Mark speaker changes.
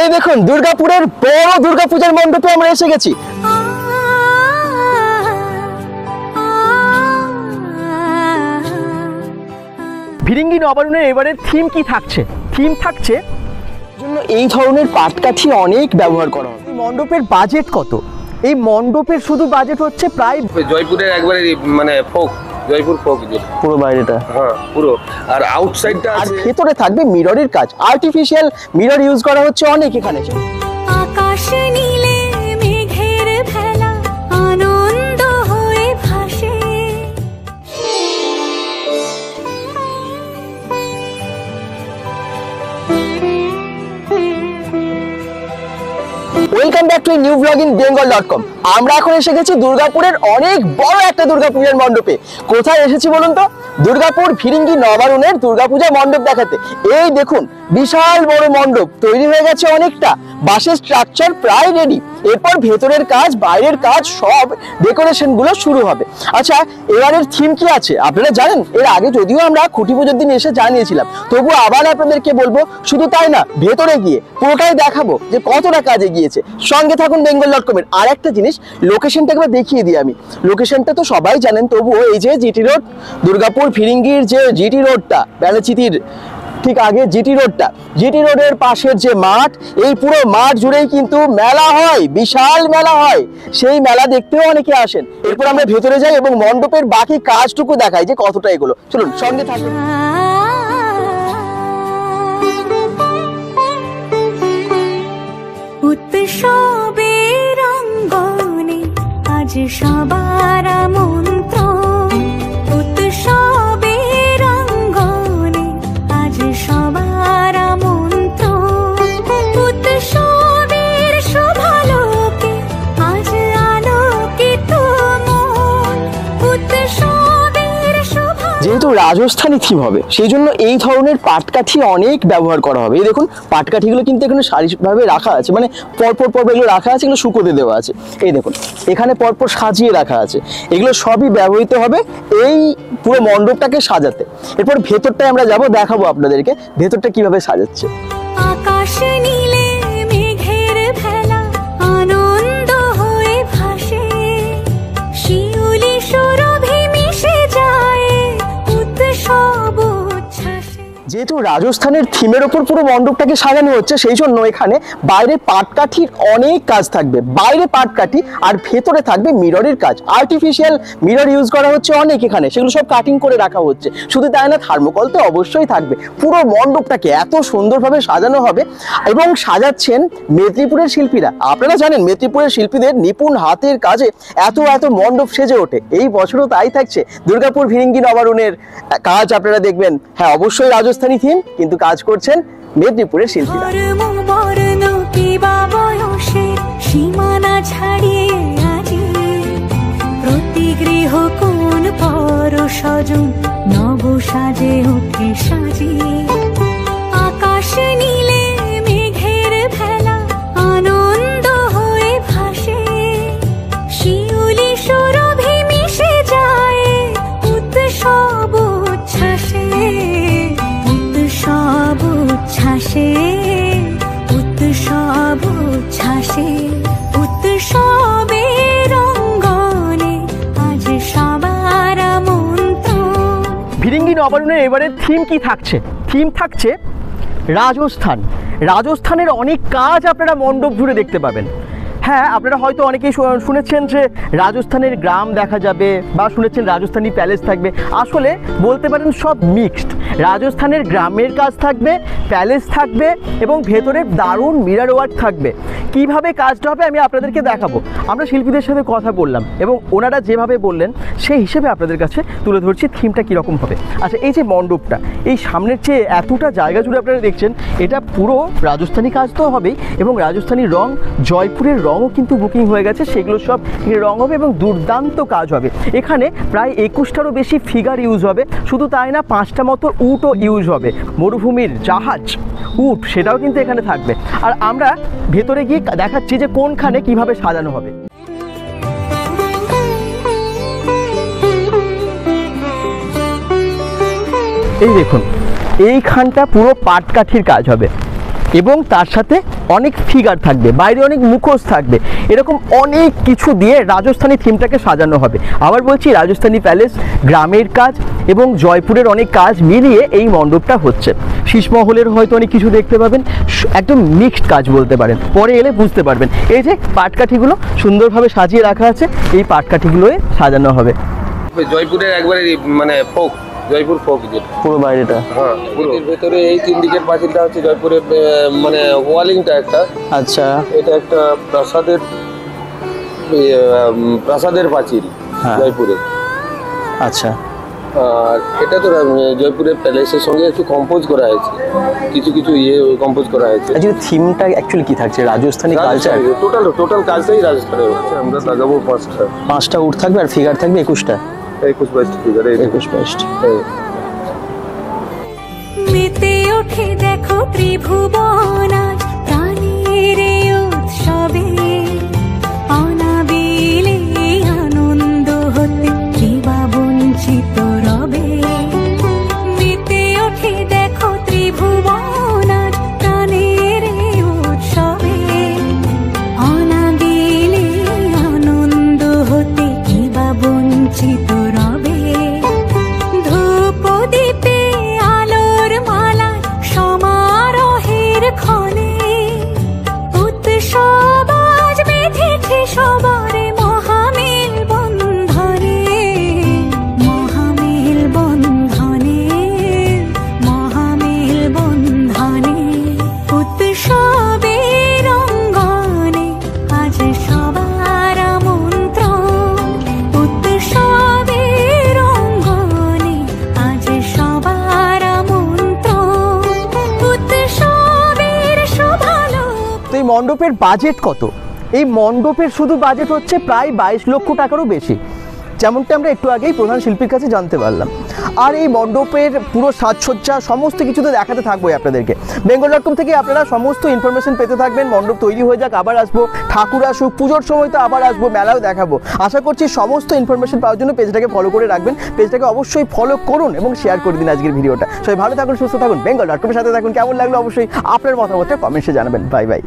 Speaker 1: এই দেখুন দুর্গাপুরের বড় দুর্গাপূজার মণ্ডপে আমরা এসে গেছি। ভিরিঙ্গি নবারুণের এবারের থিম কি থাকছে? থিম থাকছে জন্য এই ধরনের পাটকাঠি অনেক ব্যবহার করা হয়। এই মণ্ডপের বাজেট কত? এই মণ্ডপের শুধু বাজেট হচ্ছে প্রায়
Speaker 2: জয়পুরের একবারে মানে ফোক, জয়পুর ফোক
Speaker 1: পুরো বাইরেটা,
Speaker 2: হ্যাঁ পুরো, আর আউটসাইডটা
Speaker 1: আর ভেতরে থাকবে মিররের কাজ, আর্টিফিশিয়াল মিরর ইউজ করা হচ্ছে অনেক এখানে।
Speaker 3: আকাশ নীলে মেঘের ভেলা আনন্দ হয়ে ভাসে।
Speaker 1: Welcome back to new blog in bengal.com। আমরা এখন এসে গেছি দুর্গাপুরের অনেক বড় একটা দুর্গাপূজার মণ্ডপে। কোথায় এসেছি বলুন তো? দুর্গাপুর ভিরিঙ্গি নবারুণের দুর্গাপূজা মণ্ডপ দেখাতে। এই দেখুন বিশাল বড় মণ্ডপ তৈরি হয়ে গেছে, অনেকটা বাঁশের স্ট্রাকচার প্রায় রেডি। এরপর ভেতরের কাজ বাইরের কাজ সব ডেকোরেশন গুলো শুরু হবে। আচ্ছা, এবারের থিম কি আছে আপনারা জানেন? এর আগে যদিও আমরা খুঁটি পুজোর দিন এসে জানিয়েছিলাম, তবু আবার আপনাদেরকে বলবো। শুধু তাই না, ভেতরে গিয়ে পুরোটাই দেখাবো যে কতটা কাজে গিয়েছে। সঙ্গে থাকুন bengal.com এর। আর একটা জিনিস, লোকেশনটা একবার দেখিয়ে দিই আমি। লোকেশনটা তো সবাই জানেন, তবুও এই যে জিটি রোড, দুর্গাপুর ভিরিঙ্গির যে জিটি রোডটা, ব্যানাচিতির ঠিক আগে জিটি রোডটা, জিটি রোডের পাশের যে মাঠ, এই পুরো মাঠ জুড়েই কিন্তু মেলা হয়, বিশাল মেলা হয়। সেই মেলা দেখতেও অনেকে আসেন। এরপর আমরা ভেতরে যাই এবং মণ্ডপের বাকি কাজটুকু দেখাই যে কতটা এগুলো। চলুন সঙ্গে থাকুন।
Speaker 3: উৎসবের অঙ্গনে আজ সবার মন্ত্র, উৎসবের অঙ্গনে আজ সবার মন্ত্র, উৎসবের শোভালোকে আজ আলোকিত মন, উৎসবের শোভা।
Speaker 1: যেহেতু রাজস্থানী থিম হবে, সেই জন্য এই ধরনের পাটকাঠি অনেক ব্যবহার করা হবে। এই দেখুন পাটকাঠিগুলো কিন্তু এখানে সারিভাবে রাখা আছে, মানে পরপর এগুলো রাখা আছে, এগুলো শুকোতে দেওয়া আছে। এই দেখুন এখানে পরপর সাজিয়ে রাখা আছে। এগুলো সবই ব্যবহৃত হবে এই পুরো মণ্ডপটাকে সাজাতে। এরপর ভেতরটায় আমরা যাব, দেখাবো আপনাদেরকে ভেতরটা কিভাবে সাজাচ্ছে।
Speaker 3: আকাশ নীলে মেঘের ভেলা আনন্দ হয়ে ভাসে, শিউলি সুরভি মিশে যায় উৎসব উচ্ছ্বাসে।
Speaker 1: যেহেতু রাজস্থানের থিমের ওপর পুরো মণ্ডপটাকে সাজানো হচ্ছে, সেই জন্য এখানে বাইরে পাটকাঠির অনেক কাজ থাকবে। বাইরে পাটকাঠি আর ভেতরে থাকবে মিররের কাজ, আর্টিফিশিয়াল মিরর ইউজ করা হচ্ছে অনেক এখানে, সেগুলো সব কাটিং করে রাখা হচ্ছে। শুধু তাই না, থার্মোকল তো অবশ্যই থাকবে। পুরো মণ্ডপটাকে এত সুন্দরভাবে সাজানো হবে এবং সাজাচ্ছেন মেদিনীপুরের শিল্পীরা। আপনারা জানেন মেদিনীপুরের শিল্পীদের নিপুণ হাতের কাজে এত মণ্ডপ সেজে ওঠে। এই বছরও তাই থাকছে। দুর্গাপুর ভিরিঙ্গি নবারুণের কাজ আপনারা দেখবেন। হ্যাঁ, অবশ্যই রাজস্থানী থিম, কিন্তু কাজ করছেন মেদিনীপুরের শিল্পীরা।
Speaker 3: সীমানা ছাড়িয়ে আজি প্রতি গৃহ কোন পর সজন নব সাজে ওঠে সাজিয়ে। আকাশ নীলে মেঘের ভেলা আনন্দ হয়ে ভাসে, শিউলি সুরভি মিশে যায় উৎসব উচ্ছ্বাসে, উৎসব উচ্ছ্বাসে, উৎসব উচ্ছ্বাসে, উৎসবের অঙ্গনে আজ সবার মন্ত্র।
Speaker 1: ভিরিঙ্গি নবারুণের এবারের থিম কি থাকছে? থিম থাকছে রাজস্থান। রাজস্থানের অনেক কাজ আপনারা মণ্ডপ জুড়ে দেখতে পাবেন। হ্যাঁ, আপনারা হয়তো অনেকেই শুনেছেন যে রাজস্থানের গ্রাম দেখা যাবে, বা শুনেছেন রাজস্থানী প্যালেস থাকবে। আসলে বলতে পারেন সব মিক্সড। রাজস্থানের গ্রামের কাজ থাকবে, প্যালেস থাকবে এবং ভেতরে দারুণ মিরর ওয়ার্ক থাকবে। কিভাবে কাজটা হবে আমি আপনাদেরকে দেখাবো। আমরা শিল্পীদের সাথে কথা বললাম এবং ওনারা যেভাবে বললেন সেই হিসেবে আপনাদের কাছে তুলে ধরছি থিমটা কীরকম হবে। আচ্ছা, এই যে মণ্ডপটা, এই সামনের যে এতটা জায়গা জুড়ে আপনারা দেখছেন, এটা পুরো রাজস্থানী কাজ তো হবেই, এবং রাজস্থানী রং, জয়পুরের রঙও কিন্তু বুকিং হয়ে গেছে। সেগুলো সব রং হবে এবং দুর্দান্ত কাজ হবে। এখানে প্রায় 21টারও বেশি ফিগার ইউজ হবে। শুধু তাই না, 5টা মতো উটও ইউজ হবে। মরুভূমির জাহাজ, উট, সেটাও কিন্তু এখানে থাকবে। আর আমরা ভেতরে গিয়ে দেখাচ্ছি যে কোনখানে কিভাবে সাজানো হবে। এই দেখুন, এইখানটা পুরো পাটকাঠির কাজ হবে এবং তার সাথে অনেক ফিগার থাকবে, বাইরে অনেক মুখোশ থাকবে, এরকম অনেক কিছু দিয়ে রাজস্থানী থিমটাকে সাজানো হবে। আবার বলছি, রাজস্থানী প্যালেস, গ্রামের কাজ এবং জয়পুরের অনেক কাজ মিলিয়ে এই মণ্ডপটা হচ্ছে। শীষমহলের হয়তো অনেক কিছু দেখতে পাবেন, একদম মিক্সড কাজ বলতে পারেন, পরে এলে বুঝতে পারবেন। এই যে পাটকাঠিগুলো সুন্দরভাবে সাজিয়ে রাখা আছে, এই পাটকাঠিগুলোয় সাজানো হবে।
Speaker 2: জয়পুরের একবারে মানে ফোক, জয়পুর ফোক যেটা
Speaker 1: পুরো বাইরেটা।
Speaker 2: হ্যাঁ, এর ভেতরে এই তিন দিকের পাঁচিলটা হচ্ছে জয়পুরের মানে ওয়ালিংটা একটা।
Speaker 1: আচ্ছা,
Speaker 2: এটা একটা প্রাসাদের প্রাসাদের পাঁচিল
Speaker 1: হ্যাঁ।
Speaker 2: জয়পুরে।
Speaker 1: আচ্ছা,
Speaker 2: আর এটা তো জয়পুরের প্যালেসের সঙ্গে একটু কম্পোজ করা হয়েছে, কিছু কিছু কম্পোজ করা হয়েছে।
Speaker 1: আচ্ছা, থিমটা অ্যাকচুয়ালি কি থাকছে? রাজস্থানী কালচার,
Speaker 2: টোটাল কালচারই রাজস্থানের হচ্ছে। আমরা লাগাবো
Speaker 1: 5টা উট থাকবে আর ফিগার থাকবে 21টা,
Speaker 2: 21-22 ফিগার,
Speaker 1: 21-22টা।
Speaker 3: মেতে ওঠে দেখো ত্রিভুবন আজ প্রাণের এই উৎসবে, অনাবিলে আনন্দ হতে কে বা বঞ্চিত রবে। মেতে ওঠে দেখো ত্রিভুবন আজ প্রাণের এই উৎসবে, অনাবিলে আনন্দ হতে কে বা বঞ্চিত রবে। ধূপ দীপে আলোর মালা সমারোহের ক্ষণে, উৎসব আজ বেঁধেছে সবারে মহামেল বন্ধনে, মহামেল বন্ধনে, মহামেল বন্ধনে। উৎসবের অঙ্গনে আজ সবার আমন্ত্রণ, উৎসবের অঙ্গনে আজ সবার আমন্ত্রণ, উৎসবের শোভালোক।
Speaker 1: তো এই মণ্ডপের বাজেট কত? এই মণ্ডপের শুধু বাজেট হচ্ছে প্রায় 22 লক্ষ টাকারও বেশি, যেমনটা আমরা একটু আগেই প্রধান শিল্পীর কাছে জানতে পারলাম। আর এই মণ্ডপের পুরো সাজসজ্জা সমস্ত কিছু তো দেখাতে থাকবোই আপনাদেরকে। bengal.com থেকে আপনারা সমস্ত ইনফরমেশন পেতে থাকবেন। মণ্ডপ তৈরি হয়ে যাক, আবার আসবো, ঠাকুর আসুক, পুজোর সময় তো আবার আসবো, মেলাও দেখাবো। আশা করছি সমস্ত ইনফরমেশন পাওয়ার জন্য পেজটাকে ফলো করে রাখবেন। পেজটাকে অবশ্যই ফলো করুন এবং শেয়ার করে দিন আজকের ভিডিওটা। সবাই ভালো থাকুন, সুস্থ থাকুন, bengal.com এর সাথে থাকুন। কেমন লাগলো অবশ্যই আপনার মতামতটা কমেন্টসে জানাবেন। Bye bye.